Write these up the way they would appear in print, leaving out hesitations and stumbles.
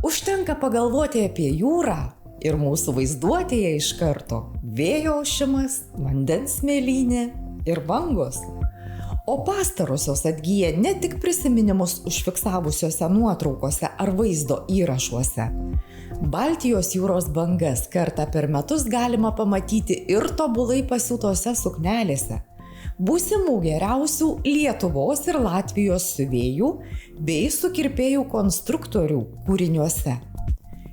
Užtenka pagalvoti apie jūrą ir mūsų vaizduotėje iš karto vėjo ošimas, vandens smėlynė ir bangos. O pastarosios atgyja ne tik prisiminimus užfiksavusiuose nuotraukose ar vaizdo įrašuose. Baltijos jūros bangas kartą per metus galima pamatyti ir tobulai pasiūtose suknelėse, būsimų geriausių Lietuvos ir Latvijos siuvėjų bei sukirpėjų konstruktorių kūriniuose.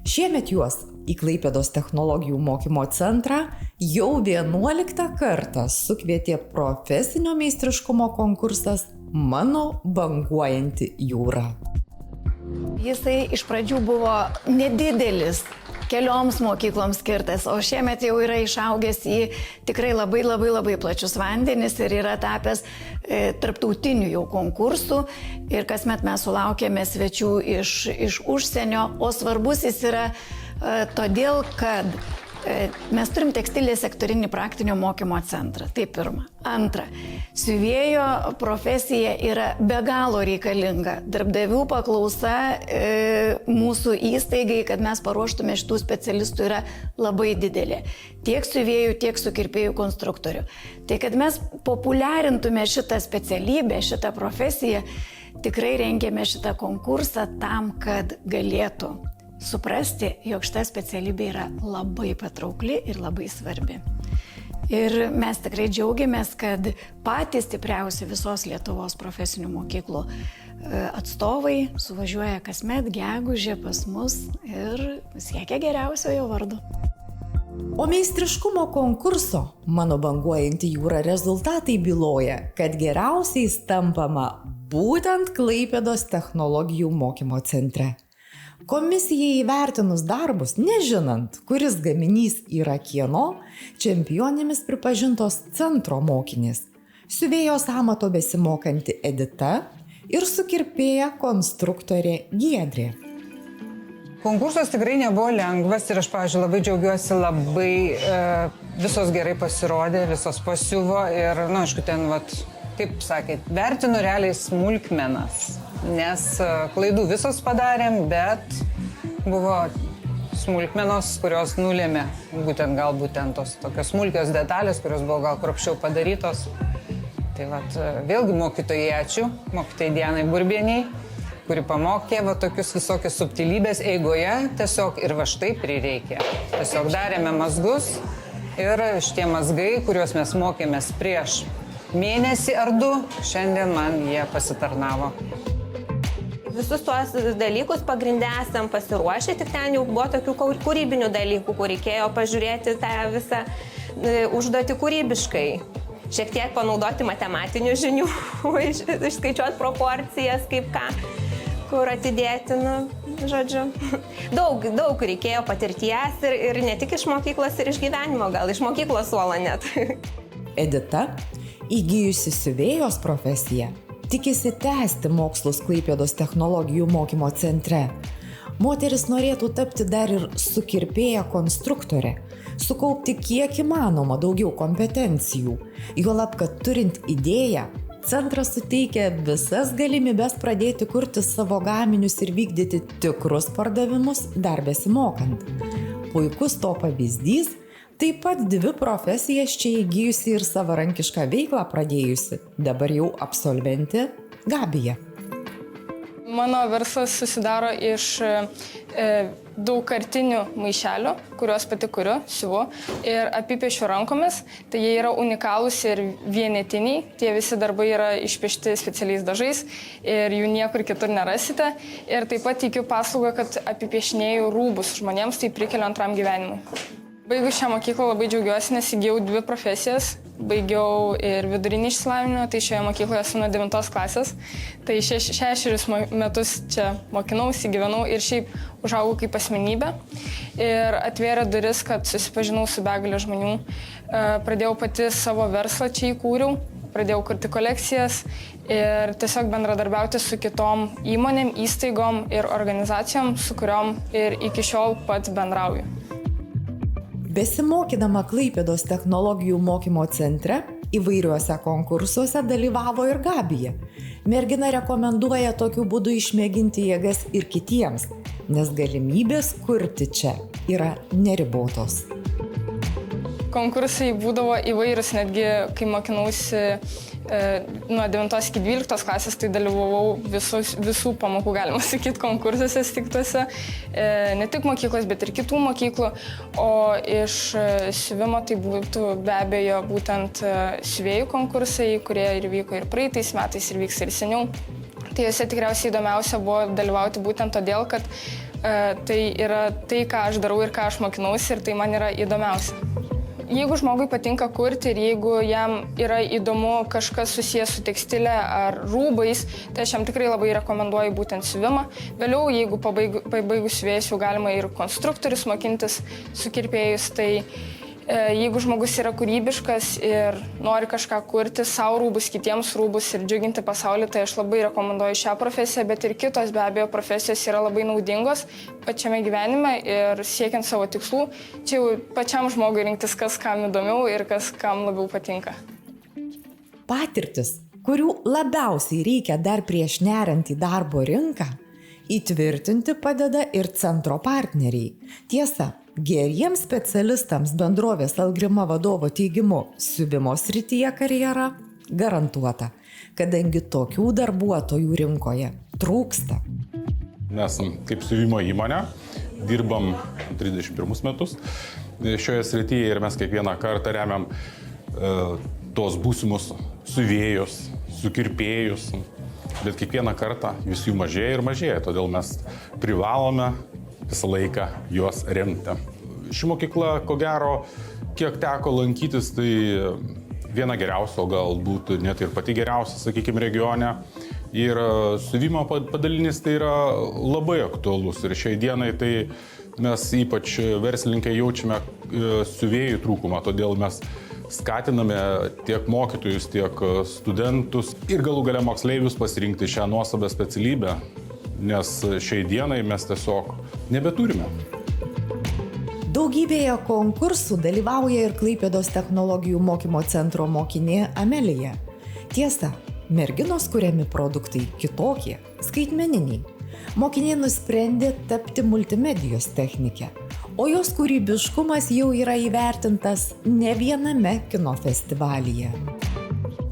Šiemet juos į Klaipėdos technologijų mokymo centrą jau 11 kartą sukvietė profesinio meistriškumo konkursas Mano banguojanti jūra. Jisai iš pradžių buvo nedidelis, kelioms mokykloms skirtas, o šiemet jau yra išaugęs į tikrai labai plačius vandenis ir yra tapęs tarptautinių jau konkursų. Ir kasmet mes sulaukėme svečių iš užsienio, o svarbus jis yra todėl, kad mes turim tekstilės sektorinį praktinio mokymo centrą. Tai pirma. Antra, siuvėjo profesija yra be galo reikalinga. Darbdavių paklausa mūsų įstaigai, kad mes paruoštume šitų specialistų, yra labai didelė. Tiek siuvėjų, tiek sukirpėjų konstruktorių. Tai kad mes populiarintume šitą specialybę, šitą profesiją, tikrai rengėme šitą konkursą tam, kad galėtų suprasti, jog šita specialybė yra labai patraukli ir labai svarbi. Ir mes tikrai džiaugiamės, kad patys stipriausi visos Lietuvos profesinių mokyklų atstovai suvažiuoja kasmet gegužę pas mus ir siekia geriausiojo vardo. O meistriškumo konkurso Mano banguojanti jūra rezultatai byloja, kad geriausiais tampama būtent Klaipėdos technologijų mokymo centre. Komisijai įvertinus darbus, nežinant, kuris gaminys yra kieno, čempionėmis pripažintos centro mokinės, siuvėjos amato besimokanti Edita ir sukirpėja konstruktorė Giedrė. Konkursas tikrai nebuvo lengvas ir aš, pavyzdžiui, labai džiaugiuosi, visos gerai pasirodė, visos pasiuvo ir, aišku, ten, kaip sakėt, vertinu realiai smulkmenas. Nes klaidų visos padarėm, bet buvo smulkmenos, kurios nulėmė galbūt tos tokios smulkios detalės, kurios buvo gal kruopščiau padarytos. Tai vėlgi mokytojai ačiū, mokytojai Dianai Burbieniai, kuri pamokė tokius visokius subtilybės eigoje, tiesiog ir štai prireikė. Tiesiog darėme mazgus ir šitie mazgai, kuriuos mes mokėmės prieš mėnesį ar 2, šiandien man jie pasitarnavo. Visus tuos dalykus pagrinde esam pasiruošę, tik ten jau buvo tokių kūrybinių dalykų, kur reikėjo pažiūrėti tą visą užduotį kūrybiškai. Šiek tiek panaudoti matematinių žinių, išskaičiuoti proporcijas, kaip ką, kur atidėti, žodžiu. Daug reikėjo patirties ir ne tik iš mokyklos, ir iš gyvenimo, gal iš mokyklos suolo net. Edita, įgijusi siuvėjos profesiją, tikisi tęsti mokslus Klaipėdos technologijų mokymo centre. Moteris norėtų tapti dar ir sukirpėja konstruktorė, sukaupti kiek įmanoma daugiau kompetencijų. Juolab, kad turint idėją, centras suteikia visas galimybes pradėti kurti savo gaminius ir vykdyti tikrus pardavimus dar besimokant. Puikus to pavyzdys, taip pat 2 profesijas čia įgijusi ir savarankišką veiklą pradėjusi, dabar jau absolventė Gabija. Mano verslas susidaro iš daugkartinių maišelių, kuriuos pati kuriu, siuvu ir apipiešiu rankomis. Tai jie yra unikalūs ir vienetiniai. Tie visi darbai yra išpiešti specialiais dažais ir jų niekur kitur nerasite. Ir taip pat teikiu paslaugą, kad apipiešinėju rūbus žmonėms, tai prikeliu antram gyvenimui. Baigus šią mokyklą labai džiaugiuosi, nes įgijau 2 profesijas. Baigiau ir vidurinį išsilavinimą, tai šioje mokykloje esu nuo 9 klasės. Tai 6 metus čia mokinausi, gyvenau ir šiaip užaugau kaip asmenybė. Ir atvėrė duris, kad susipažinau su begalė žmonių. Pradėjau pati savo verslą čia įkūriau, pradėjau kurti kolekcijas ir tiesiog bendradarbiauti su kitom įmonėm, įstaigom ir organizacijom, su kuriom ir iki šiol pats bendrauju. Besimokydama Klaipėdos technologijų mokymo centre, įvairiuose konkursuose dalyvavo ir Gabija. Mergina rekomenduoja tokiu būdu išmėginti jėgas ir kitiems, nes galimybės kurti čia yra neribotos. Konkursai būdavo įvairūs, netgi kai mokinausi nuo 9 iki 12 klasės, tai dalyvavau visų pamokų, galima sakyti, konkursuose stiktuose, ne tik mokyklos, bet ir kitų mokyklų, o iš siuvimo tai būtų be abejo būtent siuvėjų konkursai, kurie ir vyko ir praeitais metais, ir vyks ir seniau. Tai juose tikriausiai įdomiausia buvo dalyvauti būtent todėl, kad tai yra tai, ką aš darau ir ką aš mokinausi, ir tai man yra įdomiausia. Jeigu žmogui patinka kurti ir jeigu jam yra įdomu kažkas susijęs su tekstilė ar rūbais, tai aš jam tikrai labai rekomenduoju būtent siuvimą. Vėliau, jeigu pabaigus siuvėjus, jau galima ir konstruktorius mokintis su kirpėjus, tai jeigu žmogus yra kūrybiškas ir nori kažką kurti, savo rūbus, kitiems rūbus ir džiuginti pasaulį, tai aš labai rekomenduoju šią profesiją, bet ir kitos be abejo profesijos yra labai naudingos pačiame gyvenime ir siekiant savo tikslų. Čia jau pačiam žmogui rinktis, kas kam įdomiau ir kas kam labiau patinka. Patirtis, kurių labiausiai reikia dar prieš neriant į darbo rinką, įtvirtinti padeda ir centro partneriai. Tiesa, geriems specialistams bendrovės Algrima vadovo teigimu siuvimo srityje karjera garantuota, kadangi tokių darbuotojų rinkoje trūksta. Mes kaip siuvimo įmonė dirbam 31 metus šioje srityje ir mes kiekvieną kartą remiam tos būsimus siuvėjus, sukirpėjus, bet kiekvieną kartą vis jų mažėja ir mažėja, todėl mes privalome visą laiką juos remti. Ši mokykla, ko gero, kiek teko lankytis, tai viena geriausia, o galbūt net ir pati geriausia, sakykime, regione. Ir siuvimo padalinys tai yra labai aktualus ir šiai dienai tai mes ypač verslininkai jaučiame siuvėjų trūkumą, todėl mes skatiname tiek mokytojus, tiek studentus ir galų gale moksleivius pasirinkti šią nuostabią specialybę, nes šiai dienai mes tiesiog nebeturime. Daugybėje konkursų dalyvauja ir Klaipėdos technologijų mokymo centro mokinė Amelija. Tiesa, merginos kuriami produktai kitokie, skaitmeniniai. Mokiniai nusprendė tapti multimedijos technike, o jos kūrybiškumas jau yra įvertintas ne viename kino festivalyje.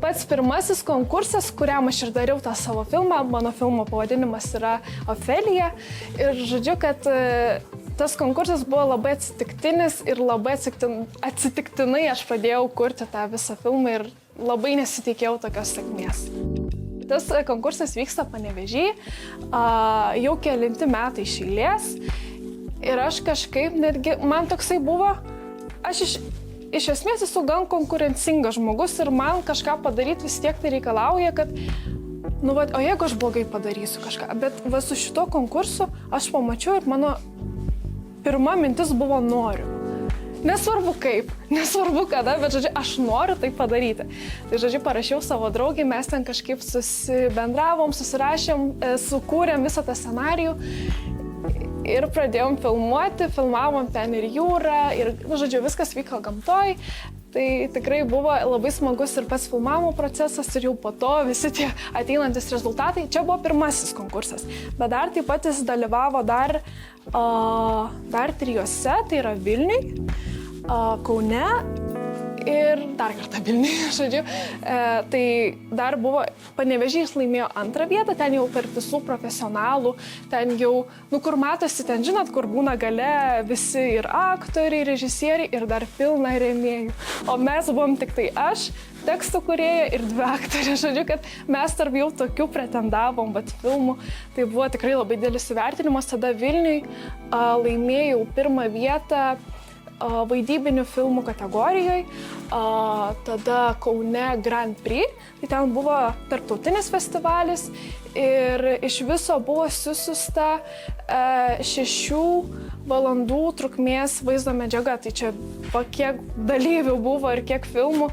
Pats pirmasis konkursas, kuriam aš ir dariau tą savo filmą, mano filmo pavadinimas yra Ofelija. Ir žodžiu, kad tas konkursas buvo labai atsitiktinis ir labai atsitiktinai aš pradėjau kurti tą visą filmą ir labai nesitikėjau tokios sėkmės. Tas konkursas vyksta Panevėžy, jau kelinti metai iš eilės ir aš kažkaip netgi, man toksai buvo, aš iš esmės esu gan konkurencingas žmogus ir man kažką padaryti vis tiek tai reikalauja, kad, o jeigu aš blogai padarysiu kažką, bet su šito konkursu aš pamačiau ir mano pirma mintis buvo noriu. Nesvarbu kaip, nesvarbu kada, bet žodžiu, aš noriu tai padaryti. Tai žodžiu, parašiau savo draugį, mes ten kažkaip susibendravom, susirašėm, sukūrėm visą tą scenarijų. Ir pradėjom filmuoti, filmavom ten ir jūrą, ir, žodžiu, viskas vyko gamtoj. Tai tikrai buvo labai smagus ir pats filmavimo procesas ir jau po to visi tie ateinantis rezultatai. Čia buvo pirmasis konkursas, bet dar taip pat jis dalyvavo dar 3, tai yra Vilniui, Kaune ir dar kartą Vilniui, žodžiu. Tai dar buvo Panevėžys laimėjo 2 vietą, ten jau per visų profesionalų, ten jau, kur matosi, ten žinot, kur būna gale visi ir aktoriai, režisieriai ir dar pilna rėmėjų. O mes buvom tik tai aš, tekstų kūrėja ir 2 aktorė, žodžiu, kad mes tarp jau tokių pretendavom, bet filmų. Tai buvo tikrai labai didelis įvertinimas. Tada Vilniui laimėjau 1 vietą vaidybinių filmų kategorijoje, tada Kaune Grand Prix, tai ten buvo tarptautinis festivalis ir iš viso buvo susiusta 6 valandų trukmės vaizdo medžiaga, tai čia kiek dalyvių buvo ir kiek filmų,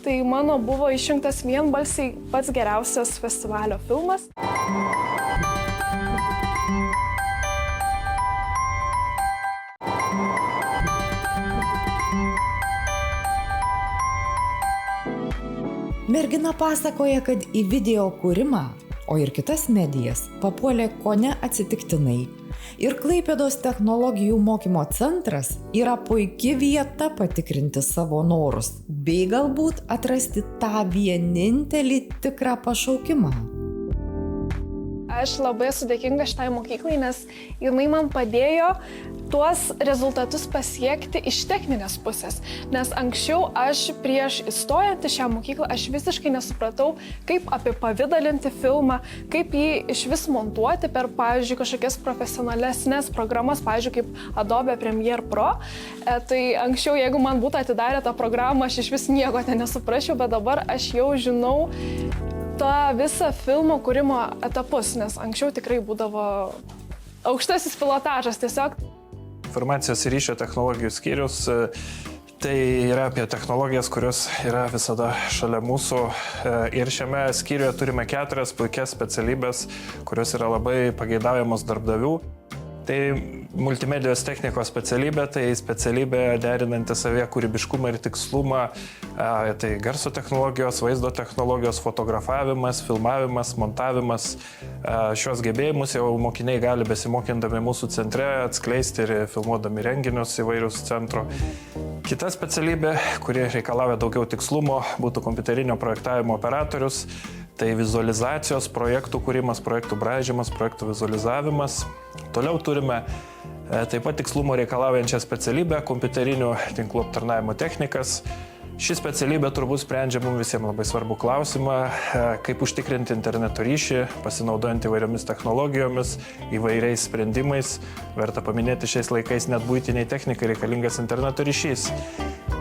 tai mano buvo išrinktas vienbalsiai pats geriausias festivalio filmas. Mergina pasakoja, kad į video kūrimą o ir kitas medijas papuolė kone atsitiktinai. Ir Klaipėdos technologijų mokymo centras yra puikia vieta patikrinti savo norus, bei galbūt atrasti tą vienintelį tikrą pašaukimą. Aš labai esu dėkinga šitai mokyklai, nes jinai man padėjo tuos rezultatus pasiekti iš techninės pusės. Nes anksčiau aš prieš įstojant į šią mokyklą, aš visiškai nesupratau, kaip apipavidalinti filmą, kaip jį iš vis montuoti per, pavyzdžiui, kažkokias profesionalesnės programas, pavyzdžiui, kaip Adobe Premiere Pro. Tai anksčiau, jeigu man būtų atidarę tą programą, aš iš vis nieko ten nesuprasčiau, bet dabar aš jau žinau tą visą filmo kūrimo etapus, nes anksčiau tikrai būdavo aukštasis pilotažas tiesiog. Informacijos ir ryšio technologijų skyrius tai yra apie technologijas, kurios yra visada šalia mūsų. Ir šiame skyriuje turime 4 puikias specialybės, kurios yra labai pageidaujamos darbdavių. Tai multimedijos technikos specialybė, tai specialybė derinanti savyje kūrybiškumą ir tikslumą, tai garso technologijos, vaizdo technologijos, fotografavimas, filmavimas, montavimas. Šios gebėjimus jau mokiniai gali besimokindami mūsų centre atskleisti ir filmuodami renginius įvairius centro. Kita specialybė, kuri reikalauja daugiau tikslumo, būtų kompiuterinio projektavimo operatorius. Tai vizualizacijos, projektų kūrimas, projektų braižymas, projektų vizualizavimas. Toliau turime taip pat tikslumo reikalaujančią specialybę - kompiuterinių tinklų aptarnavimo technikas. Ši specialybė turbūt sprendžia mums visiems labai svarbų klausimą, kaip užtikrinti interneto ryšį, pasinaudojant įvairiomis technologijomis, įvairiais sprendimais. Verta paminėti šiais laikais net buitiniai technikai reikalingas interneto ryšys.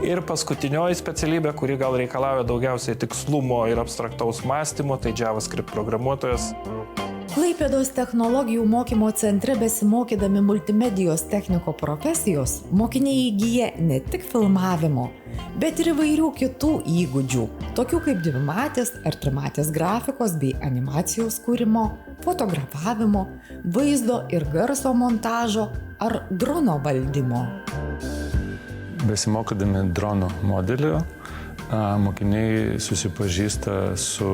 Ir paskutinioji specialybė, kuri gal reikalauja daugiausiai tikslumo ir abstraktaus mąstymo, tai JavaScript programuotojas. Klaipėdos technologijų mokymo centre besimokydami multimedijos techniko profesijos, mokiniai įgyja ne tik filmavimo, bet ir įvairių kitų įgūdžių, tokių kaip dvimatės ar trimatės grafikos bei animacijos kūrimo, fotografavimo, vaizdo ir garso montažo ar drono valdymo. Besimokydami drono modelio, mokiniai susipažįsta su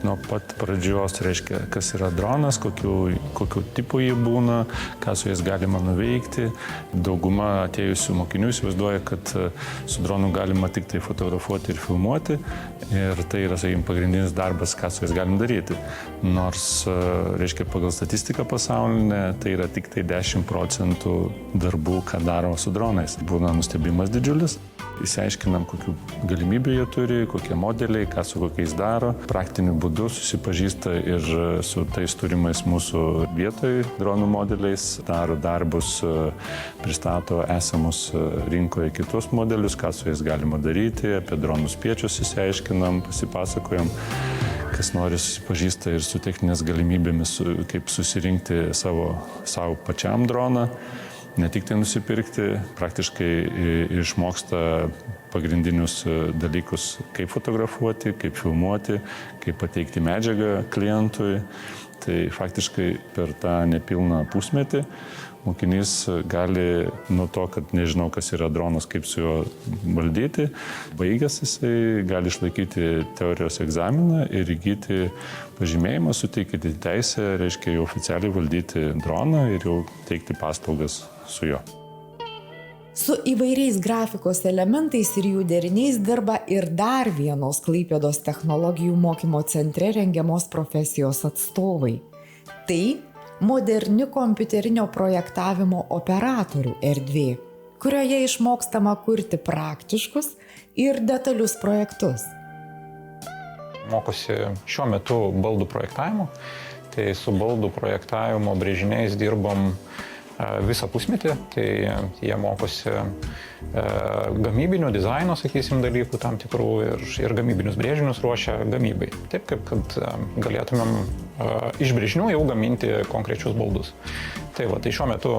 nuo pat pradžios, reiškia, kas yra dronas, kokiu tipu jį būna, ką su jais galima nuveikti. Dauguma atėjusių mokinių įsivaizduoja, kad su dronu galima tik tai fotografuoti ir filmuoti. Ir tai yra, sakykime, pagrindinis darbas, ką su jais galim daryti. Nors, reiškia, pagal statistiką pasaulinę, tai yra tik tai 10% darbų, ką daro su dronais. Būna nustebimas didžiulis. Įsiaiškinam, kokių galimybių jie turi, kokie modeliai, ką su kokiais daro. Praktiniu būdu susipažįsta ir su tais turimais mūsų vietoj dronų modeliais, daro darbus, pristato esamus rinkoje kitus modelius, ką su jais galima daryti, apie dronų spiečius įsiaiškinam, pasipasakojam. Kas nori susipažįsta ir su techninės galimybėmis, kaip susirinkti savo pačiam droną. Ne tik tai nusipirkti, praktiškai išmoksta pagrindinius dalykus, kaip fotografuoti, kaip filmuoti, kaip pateikti medžiagą klientui. Tai faktiškai per tą nepilną pusmetį mokinys gali nuo to, kad nežinau, kas yra dronas, kaip su juo valdyti, baigęs jisai gali išlaikyti teorijos egzaminą ir įgyti pažymėjimą, suteikti teisę, reiškia jau oficialiai valdyti droną ir jau teikti paslaugas su juo. Su įvairiais grafikos elementais ir jų deriniais dirba ir dar vienos Klaipėdos technologijų mokymo centre rengiamos profesijos atstovai. Tai moderni kompiuterinio projektavimo operatorių erdvė, kurioje išmokstama kurti praktiškus ir detalius projektus. Mokosi šiuo metu baldų projektavimo, tai su baldų projektavimo brėžiniais dirbam visą pusmetį, tai jie mokosi gamybinio dizaino, sakysim, dalykų tam tikrų ir gamybinius brėžinius ruošia gamybai. Taip, kaip kad galėtumėm iš brėžinių jau gaminti konkrečius baldus. Tai šiuo metu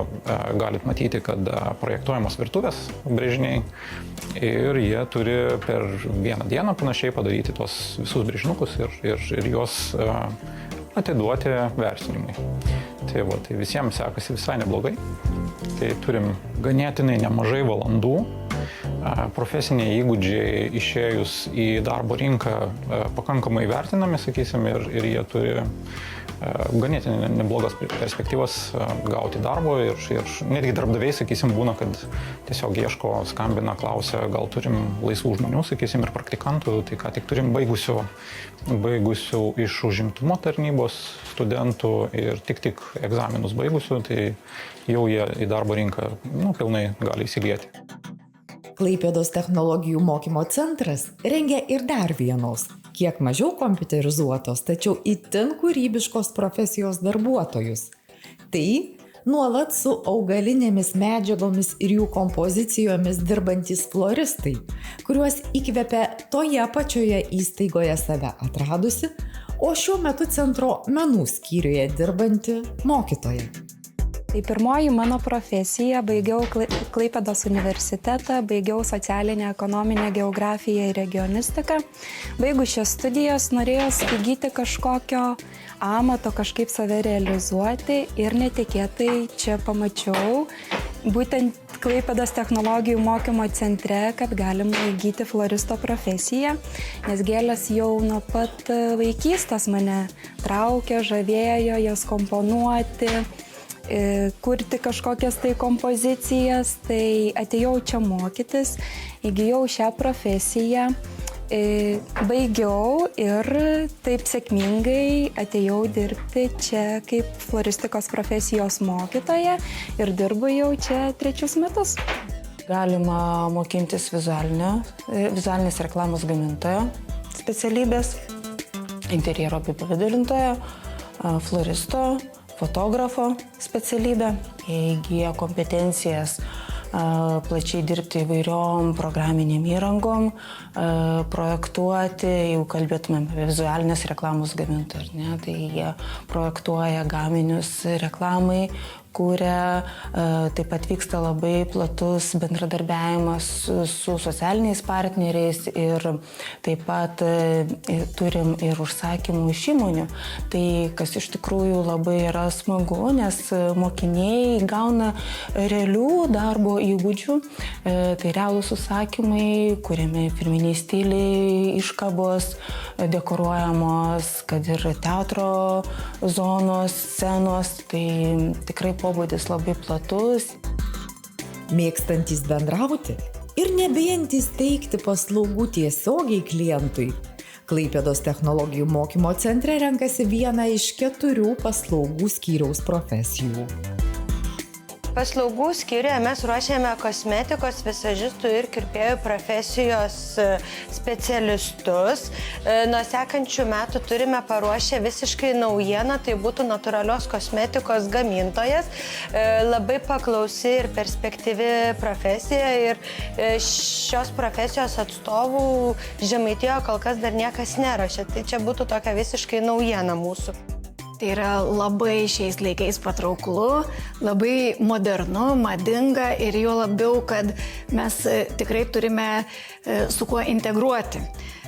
galit matyti, kad projektuojamos virtuvės brėžiniai ir jie turi per vieną dieną panašiai padaryti tos visus brėžinukus ir juos atiduoti vertinimui. Tai visiems sekasi visai neblogai. Tai turim ganėtinai nemažai valandų profesiniai įgūdžiai išėjus į darbo rinką pakankamai vertinami, sakysim, ir jie turi ganėtinai neblogas perspektyvas gauti darbo ir netgi darbdaviai, sakysim, būna, kad tiesiog ieško, skambina, klausia, gal turim laisvų žmonių, sakysim, ir praktikantų, tai ką tik turim baigusių iš užimtumo tarnybos studentų ir tik egzaminus baigusių, tai jau jie į darbo rinką pilnai gali įsilieti. Klaipėdos technologijų mokymo centras rengia ir dar vienos, kiek mažiau kompiuterizuotos, tačiau itin kūrybiškos profesijos darbuotojus. Tai nuolat su augalinėmis medžiagomis ir jų kompozicijomis dirbantys floristai, kuriuos įkvepia toje pačioje įstaigoje save atradusi, o šiuo metu centro menų skyriuje dirbanti mokytoja. Tai pirmoji mano profesija, baigiau Klaipėdos universitetą, baigiau socialinę, ekonominę geografiją ir regionistiką. Baigus šias studijas norėjau įgyti kažkokio amato, kažkaip save realizuoti ir netikėtai čia pamačiau būtent Klaipėdos technologijų mokymo centre, kad galima įgyti floristo profesiją, nes gėlės jau nuo pat vaikystės mane traukė, žavėjo, jas komponuoti, kurti kažkokias tai kompozicijas, tai atėjau čia mokytis, įgijau šią profesiją, baigiau ir taip sėkmingai atėjau dirbti čia kaip floristikos profesijos mokytoja ir dirbu jau čia 3 metus. Galima mokintis vizualinės reklamos gamintojo specialybės, interjero apipavidalintojo, floristo, fotografo specialybę, įgyja kompetencijas plačiai dirbti įvairiom programinėm įrangom, projektuoti, jau kalbėtumėm apie vizualinės reklamos gamintoją, tai jie projektuoja gaminius reklamai, kuria, taip pat vyksta labai platus bendradarbiavimas su socialiniais partneriais ir taip pat turim ir užsakymų iš įmonių. Tai kas iš tikrųjų labai yra smagu, nes mokiniai gauna realių darbo įgūdžių, tai realūs užsakymai, kuriami firminiai stiliai, iškabos, dekoruojamos, kad ir teatro zonos, scenos, tai tikrai pobūdis labai platus. Mėgstantys bendrauti ir nebijantys teikti paslaugų tiesiogiai klientui, Klaipėdos technologijų mokymo centre renkasi vieną iš 4 paslaugų skyriaus profesijų. Paslaugų skyriuje mes ruošiame kosmetikos, visažistų ir kirpėjų profesijos specialistus. Nuo sekančių metų turime paruošę visiškai naujieną, tai būtų natūralios kosmetikos gamintojas. Labai paklausi ir perspektyvi profesija ir šios profesijos atstovų Žemaitijoje kol kas dar niekas neruošia. Tai čia būtų tokia visiškai naujiena mūsų. Tai yra labai šiais laikais patrauklu, labai modernu, madinga ir jo labiau, kad mes tikrai turime su kuo integruoti.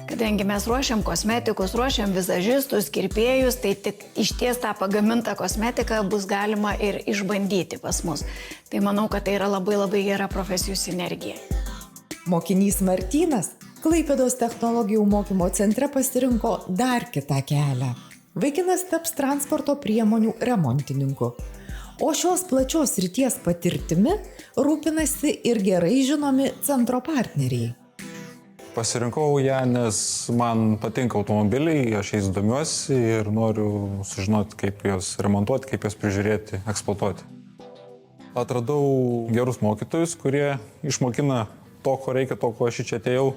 Kadangi mes ruošiam kosmetikus, ruošiam vizažistus, kirpėjus, tai tik išties tą pagamintą kosmetiką bus galima ir išbandyti pas mus. Tai manau, kad tai yra labai labai gera profesijų sinergija. Mokinys Martynas Klaipėdos technologijų mokymo centre pasirinko dar kitą kelią. Vaikinas taps transporto priemonių remontininku, o šios plačios srities patirtimi rūpinasi ir gerai žinomi centro partneriai. Pasirinkau ją, nes man patinka automobiliai, aš jais domiuosi ir noriu sužinoti, kaip juos remontuoti, kaip juos prižiūrėti, eksploatuoti. Atradau gerus mokytojus, kurie išmokina to, ko reikia, to, ko aš čia atėjau.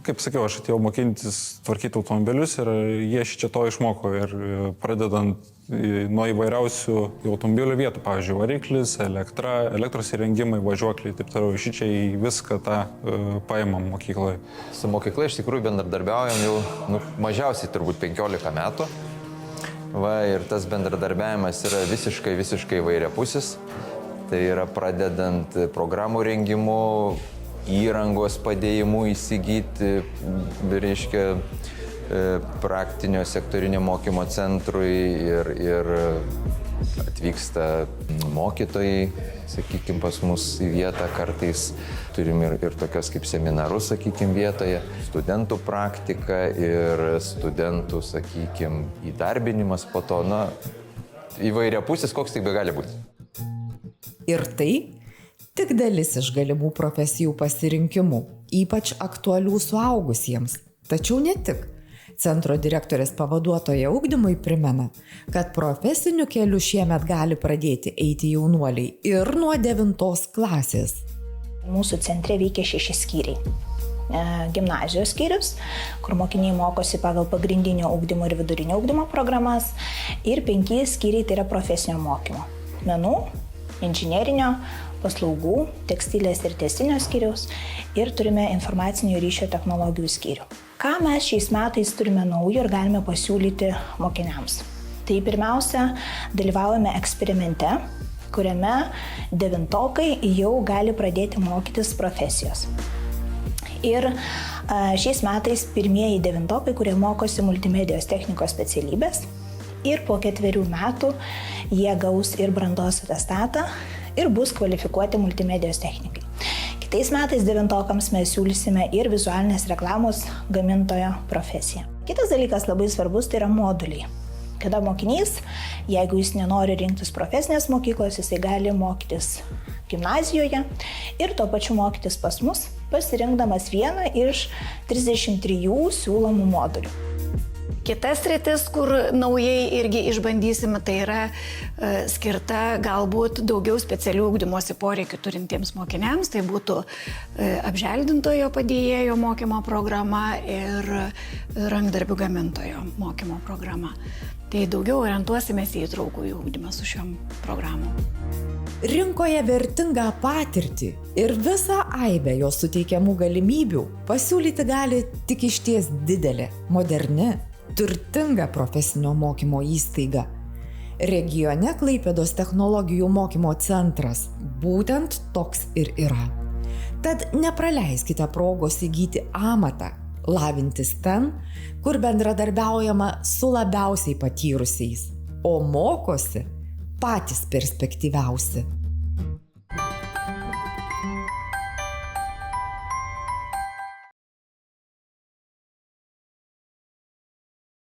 Kaip sakiau, aš atėjau mokintis tvarkyti automobilius ir jie šičia to išmoko ir pradedant nuo įvairiausių automobilių vietų, pavyzdžiui, variklis, elektra, elektros įrengimai, važiuokliai, taip toliau, šičia į viską tą paimam mokykloje. Su mokykla iš tikrųjų bendradarbiaujam jau mažiausiai turbūt 15 metų. Ir tas bendradarbiavimas yra visiškai įvairiapusis. Tai yra pradedant programų rengimu, įrangos padėjimu įsigyti, reiškia, praktinio sektorinio mokymo centrui ir atvyksta mokytojai, sakykime, pas mus į vietą kartais. Turim ir tokios kaip seminarus, sakykime, vietoje. Studentų praktika ir studentų, sakykime, įdarbinimas po to. Na, įvairiapusis, koks tik be gali būti. Ir tai tik dalis iš galimų profesijų pasirinkimų, ypač aktualių suaugusiems. Tačiau ne tik. Centro direktorės pavaduotoja ugdymui primena, kad profesiniu keliu šiemet gali pradėti eiti jaunuoliai ir nuo 9 klasės. Mūsų centre veikia 6 skyriai. Gimnazijos skyrius, kur mokiniai mokosi pagal pagrindinio ugdymo ir vidurinio ugdymo programas, ir 5 skyriai tai yra profesinio mokymo. Menų, inžinerinio, paslaugų, tekstilės ir tęstinio skyriaus ir turime informacinio ryšio technologijų skyrių. Ką mes šiais metais turime naujo ir galime pasiūlyti mokiniams? Tai pirmiausia, dalyvaujame eksperimente, kuriame 9-okai jau gali pradėti mokytis profesijos. Ir šiais metais pirmieji 9-okai, kurie mokosi multimedijos technikos specialybės, ir po 4 metų jie gaus ir brandos atestatą ir bus kvalifikuoti multimedijos technikai. Kitais metais 9-okams mes siūlysime ir vizualinės reklamos gamintojo profesiją. Kitas dalykas labai svarbus tai yra moduliai. Kada mokinys, jeigu jis nenori rinktis profesinės mokyklos, jisai gali mokytis gimnazijoje ir tuo pačiu mokytis pas mus, pasirinkdamas vieną iš 33 siūlomų modulių. Kitas sritis, kur naujai irgi išbandysime, tai yra skirta galbūt daugiau specialių ugdymosi poreikių turintiems mokiniams. Tai būtų apželdintojo padėjėjo mokymo programa ir rankdarbių gamintojo mokymo programa. Tai daugiau orientuosimės į įtraukųjį ugdymą su šiom programom. Rinkoje vertingą patirtį ir visą aibę jos suteikiamų galimybių pasiūlyti gali tik išties didelė, moderni, turtinga profesinio mokymo įstaiga. Regione Klaipėdos technologijų mokymo centras būtent toks ir yra. Tad nepraleiskite progos įgyti amatą, lavintis ten, kur bendradarbiaujama su labiausiai patyrusiais, o mokosi patys perspektyviausi.